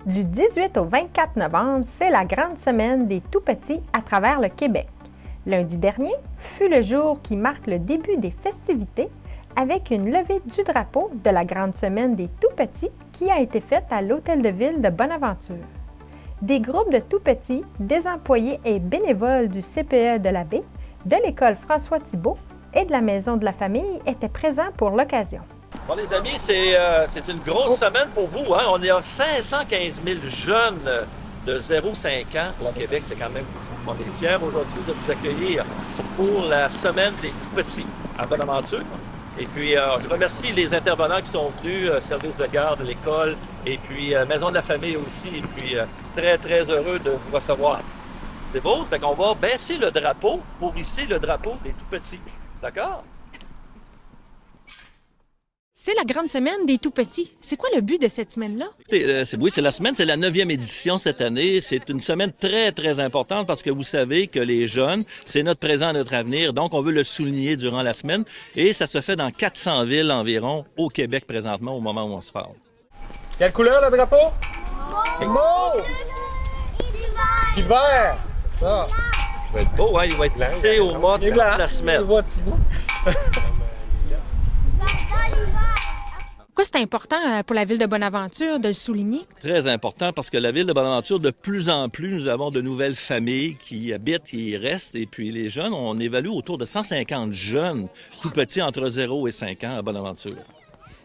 Du 18 au 24 novembre, c'est la grande semaine des tout-petits à travers le Québec. Lundi dernier fut le jour qui marque le début des festivités avec une levée du drapeau de la grande semaine des tout-petits qui a été faite à l'Hôtel de Ville de Bonaventure. Des groupes de tout-petits, des employés et bénévoles du CPE de la Baie, de l'École François-Thibault et de la Maison de la Famille étaient présents pour l'occasion. Bon, les amis, c'est une grosse semaine pour vous. Hein? On est à 515 000 jeunes de 0-5 ans au Québec. C'est quand même beaucoup. On est fiers aujourd'hui de vous accueillir pour la semaine des tout-petits à Bonaventure. Et puis, je remercie les intervenants qui sont venus, service de garde, l'école, et puis Maison de la Famille aussi. Et puis, très, très heureux de vous recevoir. C'est beau? C'est qu'on va baisser le drapeau pour hisser le drapeau des tout-petits. D'accord? C'est la grande semaine des tout-petits. C'est quoi le but de cette semaine-là? Oui, c'est la semaine, c'est la 9e édition cette année. C'est une semaine très, très importante parce que vous savez que les jeunes, c'est notre présent, notre avenir. Donc, on veut le souligner durant la semaine. Et ça se fait dans 400 villes environ au Québec présentement, au moment où on se parle. Quelle couleur le drapeau? Mauve! Puis vert! C'est ça. Il va être beau, hein? Il va être tissé au mois de la semaine. Pourquoi c'est important pour la ville de Bonaventure de le souligner? Très important parce que la ville de Bonaventure, de plus en plus, nous avons de nouvelles familles qui habitent, qui y restent. Et puis les jeunes, on évalue autour de 150 jeunes, tout petits entre 0 et 5 ans à Bonaventure.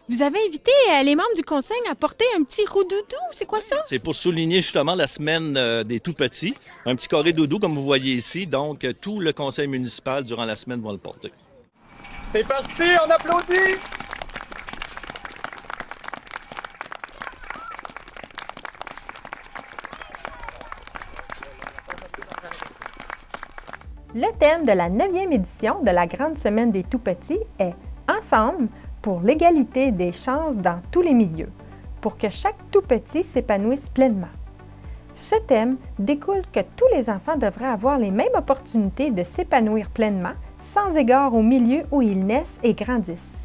Vous avez invité les membres du conseil à porter un petit roux-doudou. C'est quoi ça? C'est pour souligner justement la semaine des tout-petits. Un petit carré doudou, comme vous voyez ici. Donc, tout le conseil municipal, durant la semaine, va le porter. C'est parti, on applaudit! Le thème de la 9e édition de la Grande Semaine des Tout-Petits est « Ensemble pour l'égalité des chances dans tous les milieux, pour que chaque tout-petit s'épanouisse pleinement ». Ce thème découle que tous les enfants devraient avoir les mêmes opportunités de s'épanouir pleinement, sans égard au milieu où ils naissent et grandissent.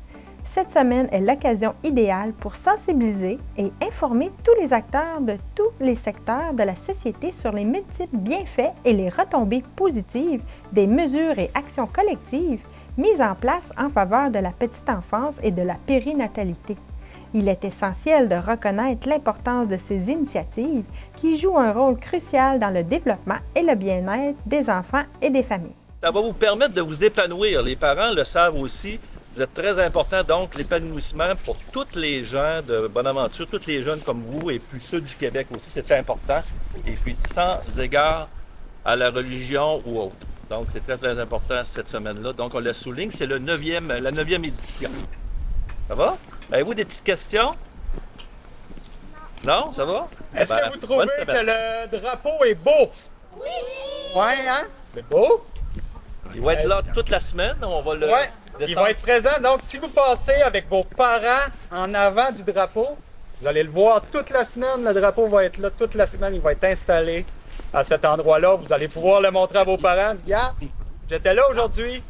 Cette semaine est l'occasion idéale pour sensibiliser et informer tous les acteurs de tous les secteurs de la société sur les multiples bienfaits et les retombées positives des mesures et actions collectives mises en place en faveur de la petite enfance et de la périnatalité. Il est essentiel de reconnaître l'importance de ces initiatives qui jouent un rôle crucial dans le développement et le bien-être des enfants et des familles. Ça va vous permettre de vous épanouir. Les parents le savent aussi. Vous êtes très important, donc, l'épanouissement pour tous les gens de Bonaventure, tous les jeunes comme vous et puis ceux du Québec aussi, c'est important. Et puis, sans égard à la religion ou autre. Donc, c'est très, très important cette semaine-là. Donc, on le souligne, c'est la 9e édition. Ça va? Avez-vous des petites questions? Non, ça va? Est-ce que vous trouvez que le drapeau est beau? Oui! Ouais, hein? C'est beau? Il va être là toute la semaine. On va le... Ouais. Il va être présent, donc si vous passez avec vos parents en avant du drapeau, vous allez le voir toute la semaine, le drapeau va être là toute la semaine, il va être installé à cet endroit-là. Vous allez pouvoir le montrer à vos parents. Regarde, j'étais là aujourd'hui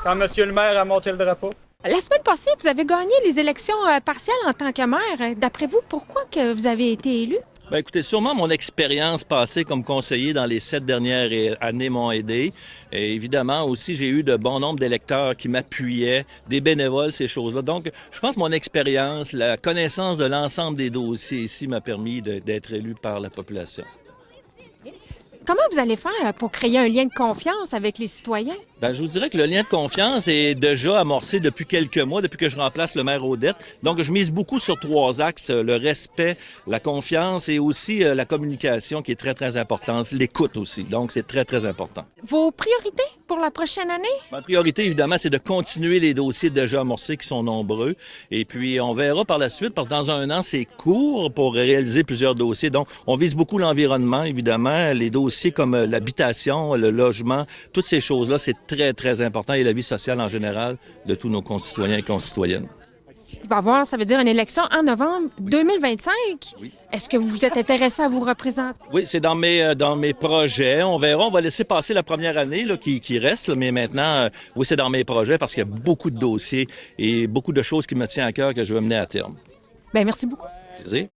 quand monsieur le maire a monté le drapeau. La semaine passée, vous avez gagné les élections partielles en tant que maire. D'après vous, pourquoi que vous avez été élu? Bien, écoutez, sûrement mon expérience passée comme conseiller dans les 7 dernières années m'ont aidé. Et évidemment, aussi, j'ai eu de bon nombre d'électeurs qui m'appuyaient, des bénévoles, ces choses-là. Donc, je pense que mon expérience, la connaissance de l'ensemble des dossiers ici m'a permis d'être élu par la population. Comment vous allez faire pour créer un lien de confiance avec les citoyens? Bien, je vous dirais que le lien de confiance est déjà amorcé depuis quelques mois, depuis que je remplace le maire Odette. Donc, je mise beaucoup sur 3 axes, le respect, la confiance et aussi la communication qui est très, très importante, l'écoute aussi. Donc, c'est très, très important. Vos priorités pour la prochaine année? Ma priorité, évidemment, c'est de continuer les dossiers déjà amorcés qui sont nombreux. Et puis, on verra par la suite, parce que dans un an, c'est court pour réaliser plusieurs dossiers. Donc, on vise beaucoup l'environnement, évidemment, les dossiers comme l'habitation, le logement, toutes ces choses-là, c'est très, très important et la vie sociale en général de tous nos concitoyens et concitoyennes. Il va y avoir, ça veut dire, une élection en novembre 2025. Oui. Est-ce que vous vous êtes intéressé à vous représenter? Oui, c'est dans mes projets. On verra, on va laisser passer la première année là, qui reste, là, mais maintenant, oui, c'est dans mes projets parce qu'il y a beaucoup de dossiers et beaucoup de choses qui me tiennent à cœur que je veux mener à terme. Bien, merci beaucoup. Plaisir.